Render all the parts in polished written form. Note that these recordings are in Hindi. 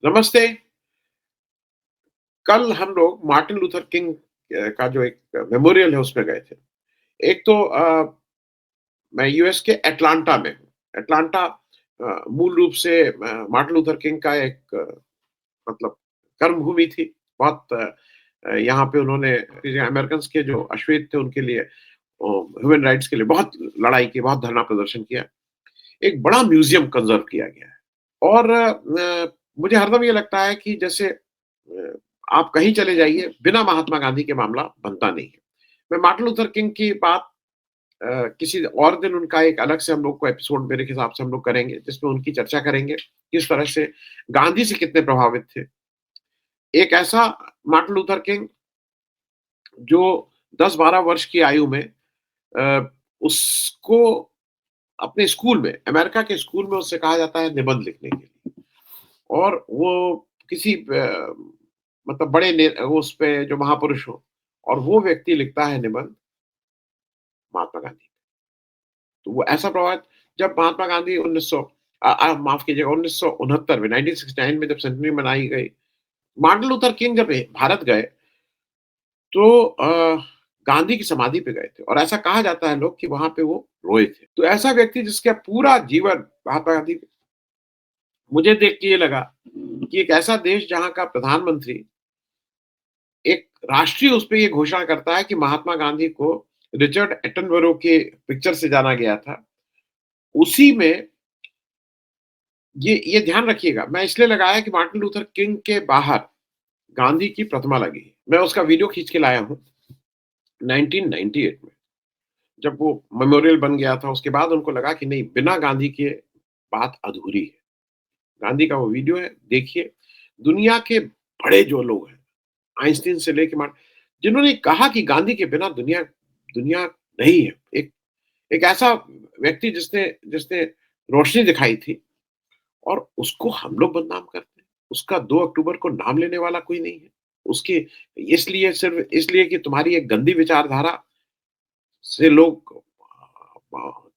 नमस्ते। कल हम लोग मार्टिन लूथर किंग का जो एक मेमोरियल है उसमें गए थे। एक तो मैं यूएस के एटलांटा में हूँ। एटलांटा मूल रूप से मार्टिन लूथर किंग का एक मतलब कर्मभूमि थी। बहुत यहाँ पे उन्होंने अमेरिकन्स के जो अश्वेत थे उनके लिए ह्यूमन राइट्स के लिए बहुत लड़ाई की, बहुत धरना प्रदर्शन किया। एक बड़ा म्यूज़ियम कंज़र्व किया गया है और मुझे हरदम ये लगता है कि जैसे आप कहीं चले जाइए, बिना महात्मा गांधी के मामला बनता नहीं है। मैं मार्टिन लूथर किंग की बात किसी और दिन उनका एक अलग से हम लोग को एपिसोड मेरे हिसाब से हम लोग करेंगे, जिसमें उनकी चर्चा करेंगे, किस तरह से गांधी से कितने प्रभावित थे। एक ऐसा मार्टिन लूथर किंग जो 10-12 वर्ष की आयु में उसको अपने स्कूल में, अमेरिका के स्कूल में उससे कहा जाता है निबंध लिखने के लिए और वो किसी मतलब बड़े उस पे जो महापुरुष हो और वो व्यक्ति लिखता है निबंध महात्मा गांधी। तो वो ऐसा प्रभावित जब महात्मा गांधी 1900 माफ कीजिएगा 1969 में 1969 में जब सेंचुरी मनाई गई, मार्टिन लूथर किंग जब भारत गए तो गांधी की समाधि पे गए थे और ऐसा कहा जाता है लोग कि वहाँ पे वो रोए थे। तो ऐसा व्यक्ति जिसका पूरा जीवन महात्मा गांधी मुझे देख के ये लगा कि एक ऐसा देश जहाँ का प्रधानमंत्री एक राष्ट्रीय उस पे ये घोषणा करता है कि महात्मा गांधी को रिचर्ड एटनबरो के पिक्चर से जाना गया था। उसी में ये ध्यान रखिएगा, मैं इसलिए लगाया कि मार्टिन लूथर किंग के बाहर गांधी की प्रतिमा लगी है। मैं उसका वीडियो खींच के लाया हूँ 1998 में। जब वो मेमोरियल बन गया था, उसके बाद उनको लगा कि नहीं, बिना गांधी के बात अधूरी है। गांधी का वो वीडियो है, देखिए। दुनिया के बड़े जो लोग हैं, आइंस्टीन से लेके जिन्होंने कहा कि गांधी के बिना दुनिया दुनिया नहीं है। एक एक ऐसा व्यक्ति जिसने जिसने रोशनी दिखाई थी और उसको हम लोग बदनाम करते हैं। उसका 2 अक्टूबर को नाम लेने वाला कोई नहीं है। उसकी इसलिए सिर्फ़ इसलिए कि तुम्हारी एक गंदी विचारधारा से लोग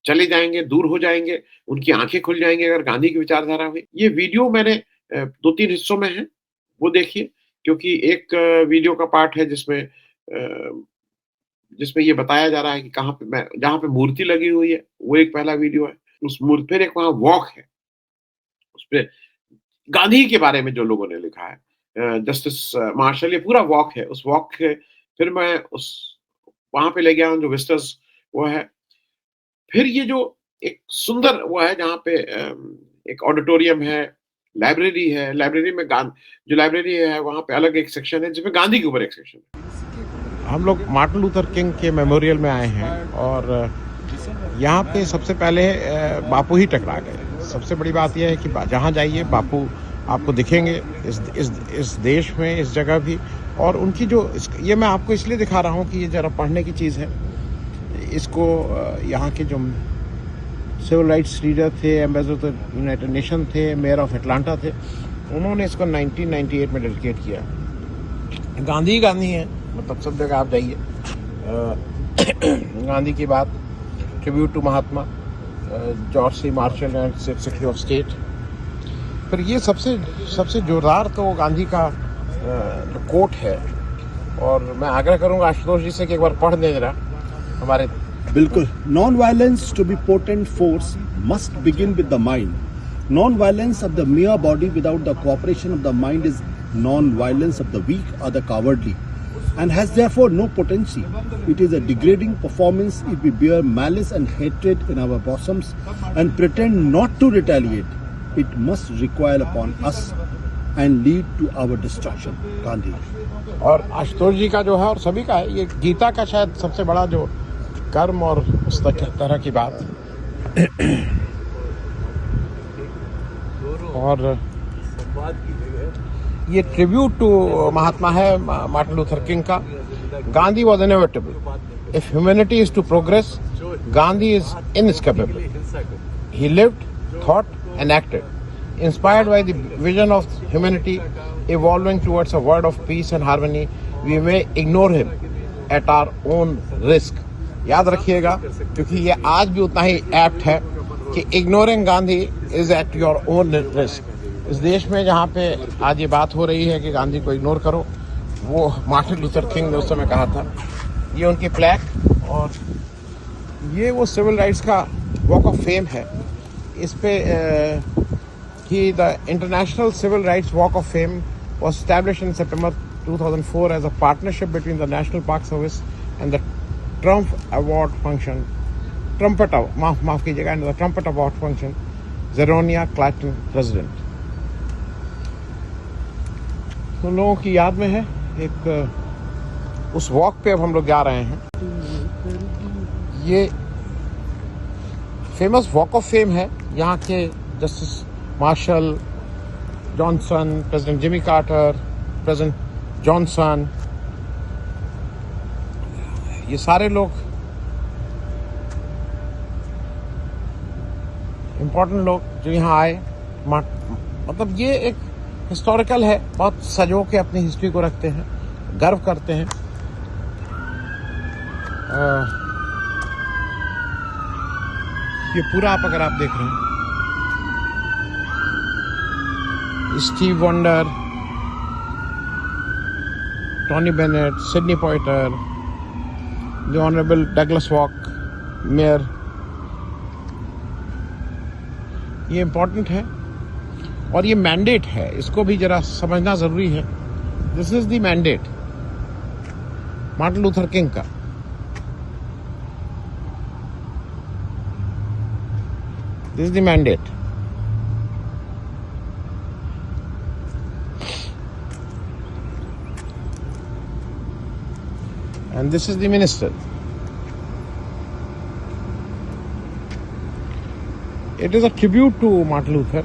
चले जाएँगे, दूर हो जाएँगे, उनकी आँखें खुल जाएँगी अगर गांधी की विचारधारा हुई। ये वीडियो मैंने 2-3 हिस्सों में है, वो देखिए, क्योंकि एक वीडियो का पार्ट है जिसमें ये बताया जा रहा है कि कहाँ पे मैं जहाँ पे मूर्ति लगी हुई है, वो एक पहला वीडियो है। उस मूर्ति फिर एक वहाँ वॉक है, उसपे गांधी के बारे में जो लोगों ने लिखा है, जस्टिस मार्शल, ये पूरा वॉक है। उस वॉक के फिर मैं उस वहाँ पे ले गया हूँ जो विज़िटर्स वो है। फिर ये जो एक सुंदर वो है जहाँ पे एक ऑडिटोरियम है, लाइब्रेरी में जो लाइब्रेरी है वहाँ पे अलग एक सेक्शन है जिसमें गांधी के ऊपर एक सेक्शन है। हम लोग मार्टिन लूथर किंग के मेमोरियल में आए हैं और यहाँ पे सबसे पहले बापू ही टकरा गए। सबसे बड़ी बात यह है कि जहाँ जाइए बापू आपको दिखेंगे, इस देश में, इस जगह भी। और उनकी जो ये मैं आपको इसलिए दिखा रहा हूँ कि ये ज़रा पढ़ने की चीज़ है। इसको यहाँ के जो सिविल राइट्स लीडर थे, एम्बेसडर यूनाइटेड नेशन थे, मेयर ऑफ एटलांटा थे, उन्होंने इसको 1998 में डेडिकेट किया। गांधी है, मतलब सब जगह आप जाइए गांधी की बात, tribute to Mahatma, George C Marshall and secretary of state. फिर ये सबसे जोरदार तो गांधी का कोट है और मैं आग्रह करूंगा आशुतोष जी से कि एक बार पढ़ दें जरा हमारे। बिल्कुल। Non violence to be potent force must begin with the mind. Non violence of the mere body without the cooperation of the mind is non-violence of the weak or the cowardly, and has therefore no potency. It is a degrading performance if we bear malice and hatred in our bosoms and pretend not to retaliate. It must recoil upon us and lead to our destruction. Gandhi. और आशुतोष जी का जो है और सभी का है, ये गीता का शायद सबसे बड़ा जो कर्म और उस तरह की बात और ये ट्रिब्यूट टू महात्मा है मार्टिन लूथर किंग का। Gandhi was inevitable. If humanity is to progress, Gandhi is inescapable. He lived, thought and acted, inspired by the vision of humanity evolving towards a world of peace and harmony. We may ignore him at our own risk. याद रखिएगा, क्योंकि ये आज भी उतना ही एप्ट है कि ignoring Gandhi is at your own risk. इस देश में जहाँ पे आज ये बात हो रही है कि गांधी को इग्नोर करो, वो मार्टिन लूथर किंग ने उस समय कहा था। ये उनकी प्लेक और ये वो सिविल राइट्स का वॉक ऑफ फेम है। इस पे कि the international civil rights walk of fame was established in September 2004 as a partnership between the National Park Service and the Trump Award function, माफ कीजिएगा, and the Trumpet Award function, Zeronia Clayton president. तो लोगों की याद में है एक उस वॉक पे अब हम लोग जा रहे हैं। ये फेमस वॉक ऑफ फेम है यहाँ के justice Marshall Johnson, president Jimmy Carter, president Johnson, ये सारे लोग इम्पोर्टेंट लोग जो यहाँ आए। मतलब ये एक हिस्टोरिकल है, बहुत सजो के अपनी हिस्ट्री को रखते हैं, गर्व करते हैं। ये पूरा आप अगर आप देख रहे हैं, Stevie Wonder, Tony Bennett, Sidney Poitier, the honourable Douglas Walk, mayor, ये इम्पोर्टेंट है और ये मैंडेट है, इसको भी जरा समझना जरूरी है। This is the mandate Martin Luther King का। This is the mandate. And this is the minister. It is a tribute to Martin Luther.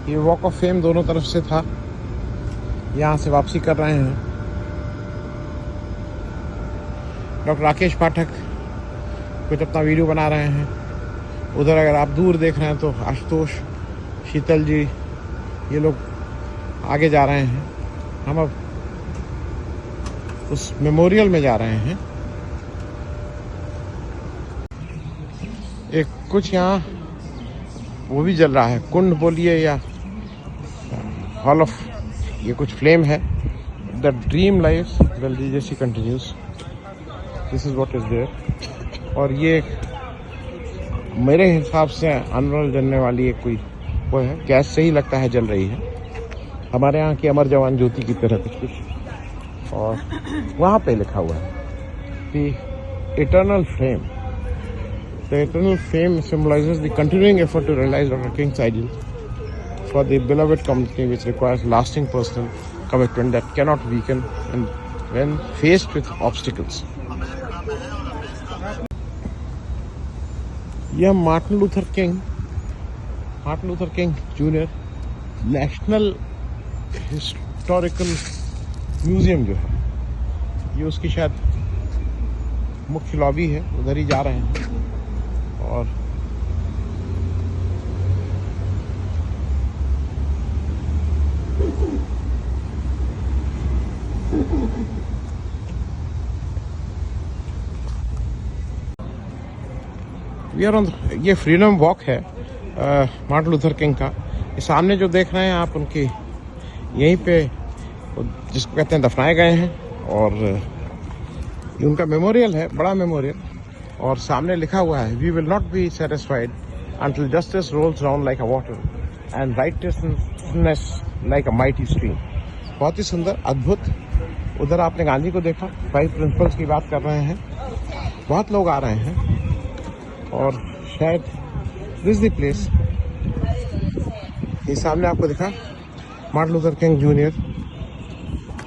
ये वॉक ऑफ फेम दोनों तरफ से था, यहाँ से वापसी कर रहे हैं। डॉक्टर राकेश पाठक कुछ अपना वीडियो बना रहे हैं। उधर अगर आप दूर देख रहे हैं तो आशुतोष, शीतल जी, ये लोग आगे जा रहे हैं। हम अब उस मेमोरियल में जा रहे हैं। एक कुछ यहाँ वो भी जल रहा है, कुंड बोलिए या हॉल ऑफ, ये कुछ फ्लेम है। The dream life the legacy continues, this is what is there. और ये मेरे हिसाब से अनवरल जलने वाली एक कोई वो है, गैस से ही लगता है जल रही है, हमारे यहाँ की अमर जवान ज्योति की तरह कुछ। और वहाँ पे लिखा हुआ है the eternal flame. The eternal flame symbolizes the continuing effort to realize Dr. King's ideal for the beloved community, which requires lasting personal commitment that cannot weaken and when faced with obstacles. यह Martin Luther King junior national historical museum जो है, ये उसकी शायद मुख्य लॉबी है, उधर ही जा रहे हैं। और वी आर ऑन, ये फ्रीडम वॉक है मार्टिन लूथर किंग का। ये सामने जो देख रहे हैं आप, उनकी यहीं पे जिसको कहते हैं दफनाए गए हैं। और ये उनका मेमोरियल है, बड़ा मेमोरियल। और सामने लिखा हुआ है, we will not be satisfied until justice rolls down like a water and righteousness like a mighty stream. बहुत ही सुंदर, अद्भुत। उधर आपने गांधी को देखा, 5 प्रिंसिपल्स की बात कर रहे हैं। बहुत लोग आ रहे हैं और शायद दिस द प्लेस। ये सामने आपको दिखा Martin Luther King junior,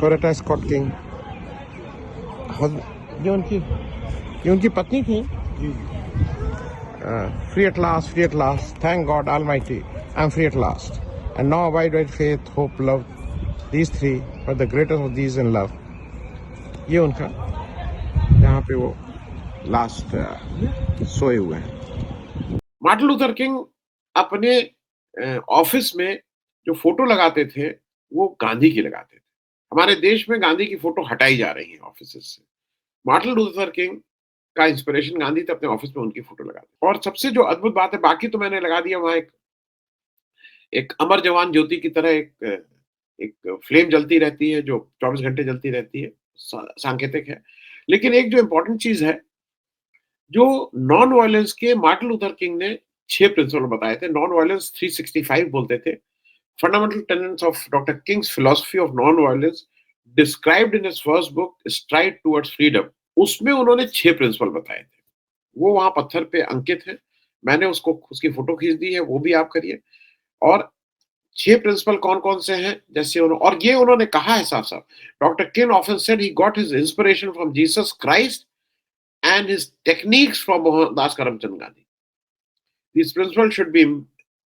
Coretta Scott King, ये उनकी पत्नी थी। Free at last, thank God Almighty, I'm free at last. And now abide by faith, hope, love. These three, but the greatest of these in love. ये उनका, यहाँ पे वो लास्ट सोए हुए हैं। मार्टिन लूथर किंग अपने ऑफिस में जो फोटो लगाते थे वो गांधी की लगाते थे। हमारे देश में गांधी की फोटो हटाई जा रही है ऑफिस से। मार्टिन लूथर किंग का इंस्पिरेशन गांधी थे, अपने ऑफिस में उनकी फोटो लगाते। और सबसे जो अद्भुत बात है, बाकी तो मैंने लगा दिया, वहां एक एक अमर जवान ज्योति की तरह एक फ्लेम जलती रहती है जो 24 घंटे जलती रहती है, सांकेतिक है। लेकिन एक जो इम्पोर्टेंट चीज़ है, जो नॉन वायलेंस के मार्टिन लूथर किंग ने 6 प्रिंसिपल बताए थे, नॉन वायलेंस 365 बोलते थे। Fundamental tenets of doctor Kings philosophy of non violence described in his first book STRIDE towards freedom. उसमें उन्होंने 6 प्रिंसिपल बताए थे। वो वहाँ पत्थर पे अंकित हैं। मैंने उसको उसकी फ़ोटो खींच दी है, वो भी आप करिए। और 6 प्रिंसिपल कौन-कौन से हैं, जैसे और ये उन्होंने कहा है साफ-साफ। Doctor king often said he got his inspiration from Jesus Christ and his techniques from Mohandas Karamchand Gandhi. These principles should be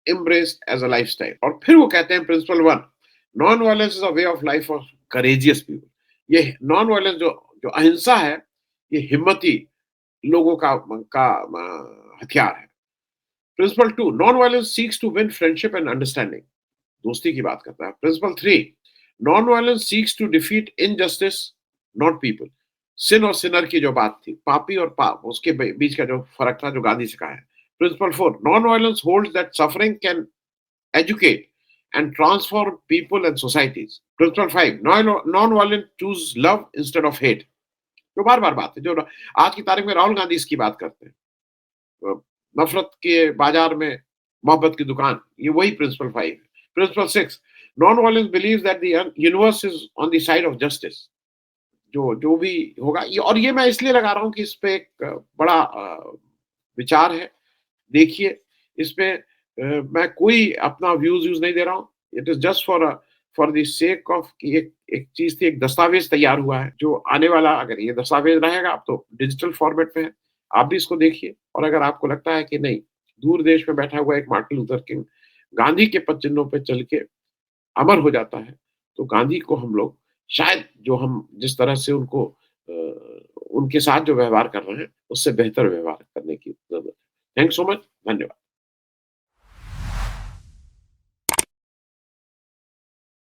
embraced as a lifestyle. और फिर वो कहते हैं principle 1, non violence is a way of life for courageous people. ये नॉन वायलेंस जो जो अहिंसा है, ये हिम्मती लोगों का हथियार है। Principle 2, non violence seeks to win friendship and understanding. दोस्ती की बात करता है। Principle 3, non violence seeks to defeat injustice not people. Sin और सिनर की जो बात थी, पापी और पाप, उसके बीच का जो फर्क था, जो गांधी से कहा है। Principle 4, non violence holds that suffering can educate and transform people and societies. Principle 5, non-violent choose love instead of hate. जो बार बार बात है, जो आज की तारीख में राहुल गांधी इसकी बात करते हैं। नफरत के बाजार में मोहब्बत की दुकान, ये वही principle 5। Principle 6, non violence believes that the universe is on the side of justice. जो जो भी होगा ये, और ये मैं इसलिए लगा रहा हूँ कि इस पे एक बड़ा विचार है। देखिए, इसमें मैं कोई अपना व्यूज नहीं दे रहा हूँ। It is just for the sake of कि एक एक चीज थी, एक दस्तावेज तैयार हुआ है जो आने वाला, अगर ये दस्तावेज रहेगा, अब तो डिजिटल फॉर्मेट में है, आप भी इसको देखिए। और अगर आपको लगता है कि नहीं, दूर देश में बैठा हुआ एक मार्टिन लूथर किंग गांधी के पद चिन्हों पे चल के अमर हो जाता है, तो गांधी को हम लोग शायद, जो हम जिस तरह से उनको उनके साथ जो व्यवहार कर रहे हैं, उससे बेहतर व्यवहार करने की जरूरत है। Thanks so much. धन्यवाद।